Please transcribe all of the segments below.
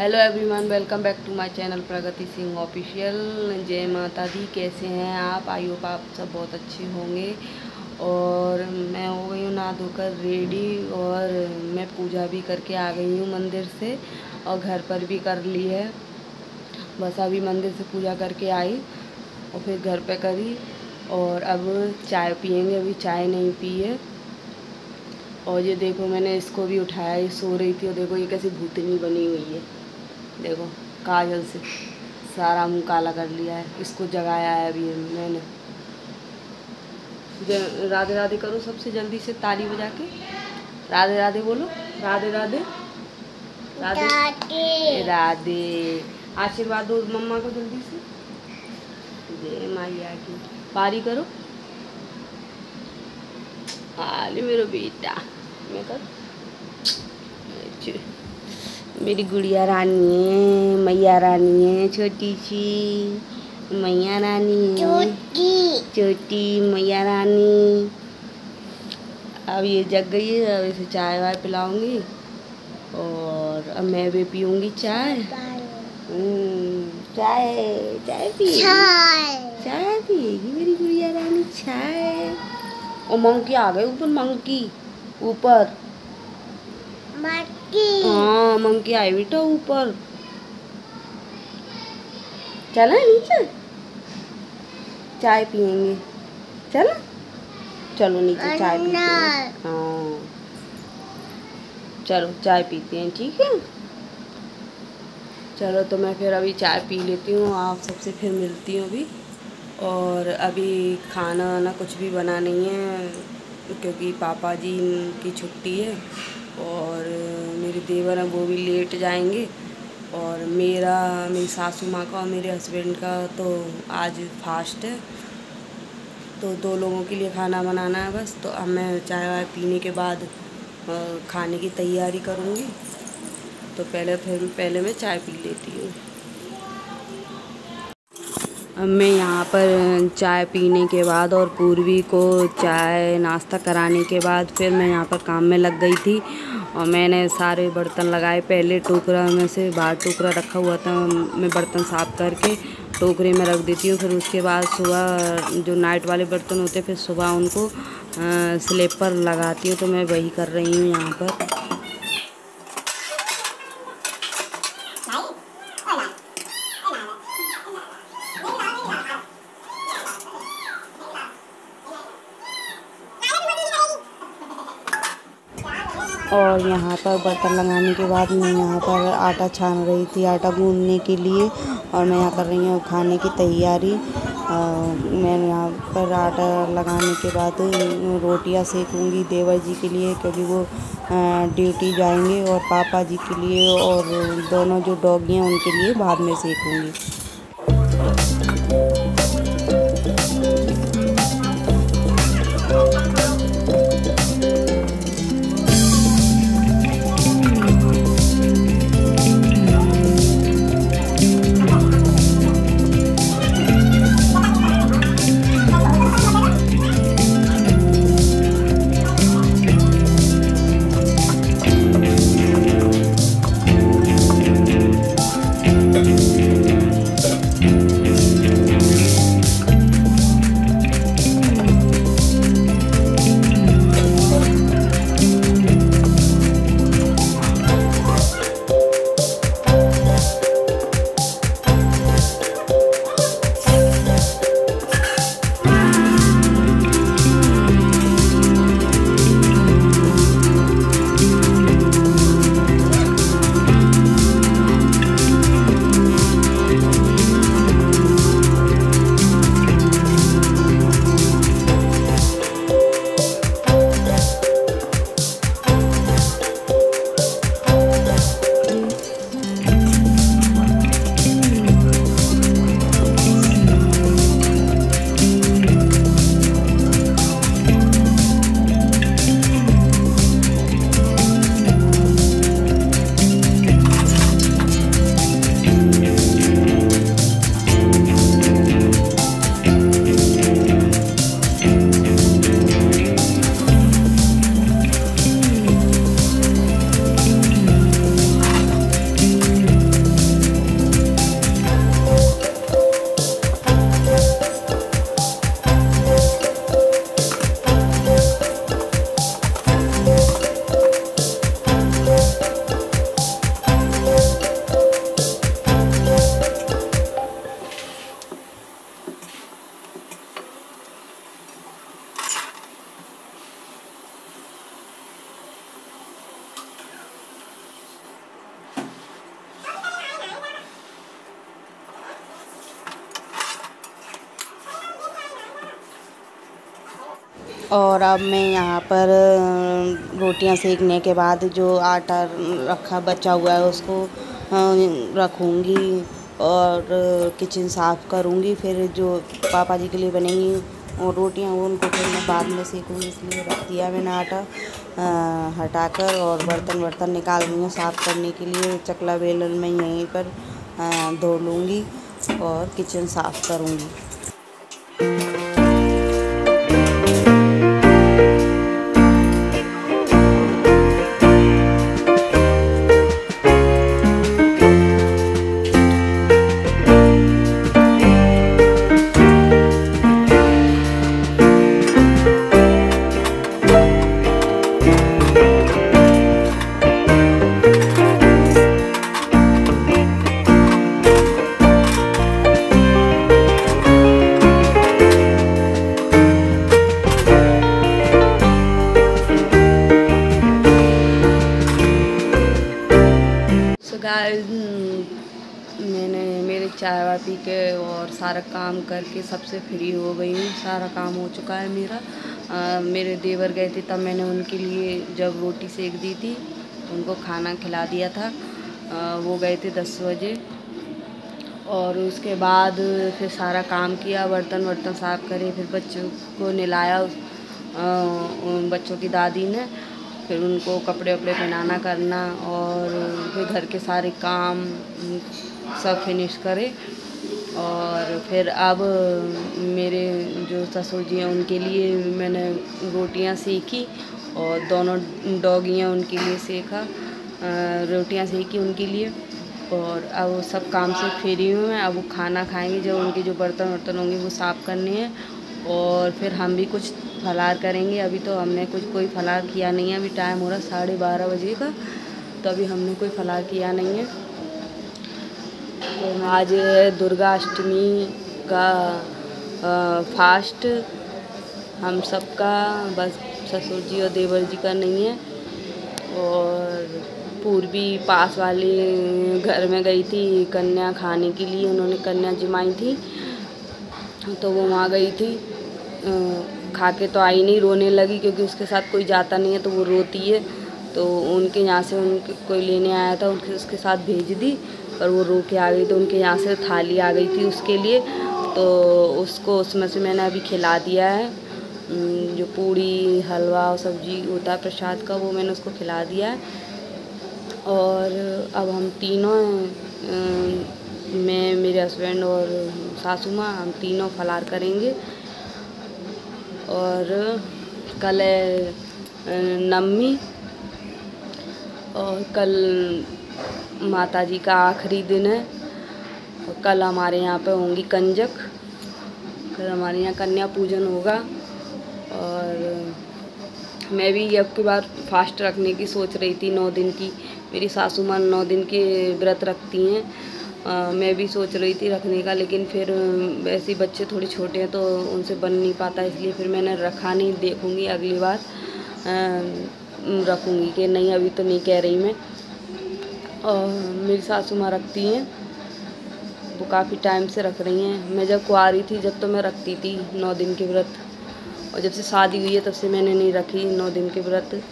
Hello everyone, welcome back to my channel Pragati Singh official. जय माता दी। कैसे हैं आप? आई होप आप सब बहुत अच्छे होंगे। और मैं हो गई हूँ नहा धोकर रेडी, और मैं पूजा भी करके आ गई हूँ मंदिर से, और घर पर भी कर ली है। बस अभी मंदिर से पूजा करके आई और फिर घर पे करी, और अब चाय पियेंगे। अभी चाय नहीं पी है। और ये देखो, मैंने इसको भी उठाया, ये सो रही थी, और देखो ये कैसी भूतनी बनी हुई है। देखो, काजल से सारा मुंह काला कर लिया है। इसको जगाया है अभी मैंने। राधे राधे करो सबसे जल्दी से, ताली बजा के राधे राधे बोलो। राधे राधे राधे राधे। आशीर्वाद दो मम्मा को जल्दी से। जय मैया की। पारी करो। आले मेरा बेटा, मैं कर। मेरी गुड़िया रानी है, मैया रानी है, छोटी सी मैया रानी है, छोटी मैया रानी। अब ये जग गई है, अब इसे चाय वाय पिलाऊंगी, और अब मैं भी पीऊँगी चाय। चाय चाय पिएगी, चाय पिएगी मेरी गुड़िया रानी, चाय। और मंकी आ गए ऊपर, मंकी ऊपर। हाँ, मंकी आई बेटा ऊपर। चला नीचे, चाय पियेंगे। चलो चलो नीचे चाय पीते हैं। हाँ चलो चाय पीते हैं, ठीक है। चलो तो मैं फिर अभी चाय पी लेती हूँ, आप सबसे फिर मिलती हूँ अभी। और अभी खाना वाना कुछ भी बना नहीं है, क्योंकि पापा जी की छुट्टी है, और मेरे देवर हैं वो भी लेट जाएंगे, और मेरी सासू माँ का और मेरे हस्बैंड का तो आज फास्ट है, तो 2 लोगों के लिए खाना बनाना है बस। तो अब मैं चाय वाय पीने के बाद खाने की तैयारी करूँगी। तो पहले मैं चाय पी लेती हूँ। अब मैं यहाँ पर चाय पीने के बाद और पूर्वी को चाय नाश्ता कराने के बाद फिर मैं यहाँ पर काम में लग गई थी, और मैंने सारे बर्तन लगाए। पहले टोकरा में से बाहर टोकरा रखा हुआ था, मैं बर्तन साफ़ करके टोकरे में रख देती हूँ। फिर उसके बाद सुबह जो नाइट वाले बर्तन होते हैं, फिर सुबह उनको स्लैब पर लगाती हूँ। तो मैं वही कर रही हूँ यहाँ पर। और यहाँ पर बर्तन लगाने के बाद मैं यहाँ पर आटा छान रही थी, आटा गूँदने के लिए, और मैं यहाँ कर रही हूँ खाने की तैयारी। मैं यहाँ पर आटा लगाने के बाद रोटियाँ सेकूँगी देवर जी के लिए, क्योंकि वो ड्यूटी जाएंगे, और पापा जी के लिए, और दोनों जो डॉगी हैं उनके लिए बाद में सेकूँगी। और अब मैं यहाँ पर रोटियां सेकने के बाद जो आटा रखा बचा हुआ है उसको रखूँगी और किचन साफ़ करूँगी। फिर जो पापा जी के लिए बनेंगी और रोटियां उनको फिर मैं बाद में सेकूँगी, इसलिए रख दिया मैंने आटा हटाकर। और बर्तन निकाल रही हूँ साफ़ करने के लिए। चकला बेलन में यहीं पर धो लूँगी और किचन साफ़ करूँगी। मैंने मेरे चाय वाय पी के और सारा काम करके सबसे फ्री हो गई हूँ। सारा काम हो चुका है मेरा। मेरे देवर गए थे तब मैंने उनके लिए जब रोटी सेक दी थी तो उनको खाना खिला दिया था। वो गए थे 10 बजे और उसके बाद फिर सारा काम किया, बर्तन साफ़ करे, फिर बच्चों को नहलाया बच्चों की दादी ने। फिर उनको कपड़े वपड़े पहनाना करना और फिर घर के सारे काम सब फिनिश करे। और फिर अब मेरे जो ससुर जी हैं उनके लिए मैंने रोटियां सेकी और दोनों डॉगियां उनके लिए सेका, रोटियां सेकी उनके लिए। और अब वो सब काम से फ्री हूँ मैं। अब वो खाना खाएंगे, जब उनके जो बर्तन होंगे वो साफ़ करने हैं और फिर हम भी कुछ फलार करेंगे। अभी तो हमने कोई फलार किया नहीं है। अभी टाइम हो रहा 12:30 बजे का, तो अभी हमने कोई फलार किया नहीं है। तो आज दुर्गा अष्टमी का फास्ट हम सबका, बस ससुर जी और देवर जी का नहीं है। और पूर्वी पास वाले घर में गई थी कन्या खाने के लिए, उन्होंने कन्या जमाई थी तो वो वहाँ गई थी। खा के तो आई नहीं, रोने लगी क्योंकि उसके साथ कोई जाता नहीं है तो वो रोती है। तो उनके यहाँ से उनके कोई लेने आया था, उसके साथ भेज दी और वो रो के आ गई। तो उनके यहाँ से थाली आ गई थी उसके लिए, तो उसको उसमें से मैंने अभी खिला दिया है। जो पूड़ी हलवा और सब्जी होता है प्रसाद का, वो मैंने उसको खिला दिया है। और अब हम तीनों मैं, मेरे हस्बैंड और सासू माँ, हम तीनों फलार करेंगे। और कल नवमी और कल माता जी का आखिरी दिन है। और कल हमारे यहाँ पे होंगी कंजक, कल हमारे यहाँ कन्या पूजन होगा। और मैं भी अब की बार फास्ट रखने की सोच रही थी 9 दिन की। मेरी सासू माँ 9 दिन के व्रत रखती हैं। मैं भी सोच रही थी रखने का, लेकिन फिर वैसे बच्चे थोड़े छोटे हैं तो उनसे बन नहीं पाता, इसलिए फिर मैंने रखा नहीं। देखूँगी अगली बार रखूँगी कि नहीं, अभी तो नहीं कह रही मैं। और मेरी सासू माँ रखती हैं, वो काफ़ी टाइम से रख रही हैं। मैं जब कुंवारी थी जब तो मैं रखती थी 9 दिन के व्रत, और जब से शादी हुई है तब से मैंने नहीं रखी 9 दिन के व्रत।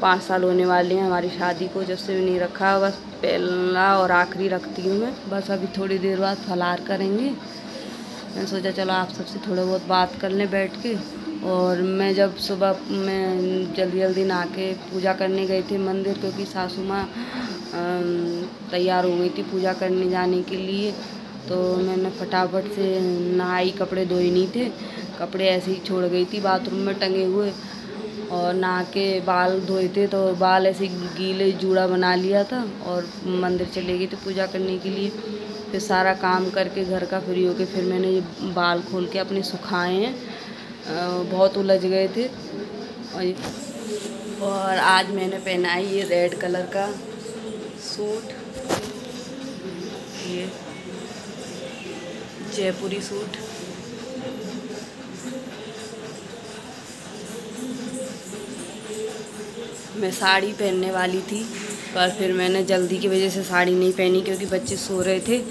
5 साल होने वाले हैं हमारी शादी को, जब से भी नहीं रखा। बस पहला और आखिरी रखती हूँ मैं। बस अभी थोड़ी देर बाद फलार करेंगे। मैंने सोचा चलो आप सबसे थोड़ा बहुत बात कर लें बैठ के। और मैं जब सुबह मैं जल्दी नहा के पूजा करने गई थी मंदिर, क्योंकि सासू माँ तैयार हो गई थी पूजा करने जाने के लिए। तो मैंने फटाफट से नहाई, कपड़े धोए नहीं थे, कपड़े ऐसे ही छोड़ गई थी बाथरूम में टंगे हुए। और नहा के बाल धोए थे तो बाल ऐसे गीले जूड़ा बना लिया था और मंदिर चले गई थी पूजा करने के लिए। फिर सारा काम करके घर का फ्री होके फिर मैंने ये बाल खोल के अपने सुखाए हैं, बहुत उलझ गए थे। और आज मैंने पहना है ये रेड कलर का सूट, ये जयपुरी सूट। मैं साड़ी पहनने वाली थी, पर फिर मैंने जल्दी की वजह से साड़ी नहीं पहनी, क्योंकि बच्चे सो रहे थे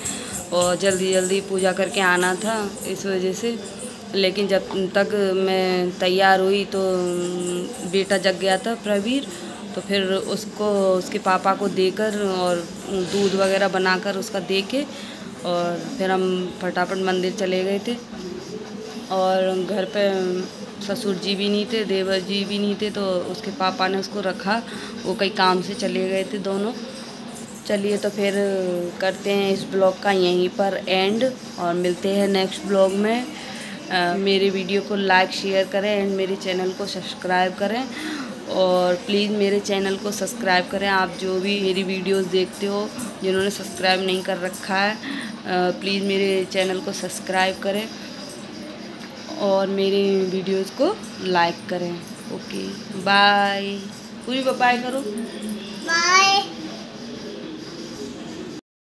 और जल्दी पूजा करके आना था, इस वजह से। लेकिन जब तक मैं तैयार हुई तो बेटा जग गया था प्रवीर, तो फिर उसको उसके पापा को देकर और दूध वगैरह बनाकर उसका दे के और फिर हम फटाफट मंदिर चले गए थे। और घर पे ससुर जी भी नहीं थे, देवर जी भी नहीं थे, तो उसके पापा ने उसको रखा, वो कई काम से चले गए थे दोनों। चलिए तो फिर करते हैं इस ब्लॉग का यहीं पर एंड और मिलते हैं नेक्स्ट ब्लॉग में। मेरे वीडियो को लाइक शेयर करें एंड मेरे चैनल को सब्सक्राइब करें और प्लीज़ मेरे चैनल को सब्सक्राइब करें। आप जो भी मेरी वीडियोस देखते हो जिन्होंने सब्सक्राइब नहीं कर रखा है, प्लीज़ मेरे चैनल को सब्सक्राइब करें और मेरे वीडियोस को लाइक करें। ओके बाय, पूरी बाय करो, बाय।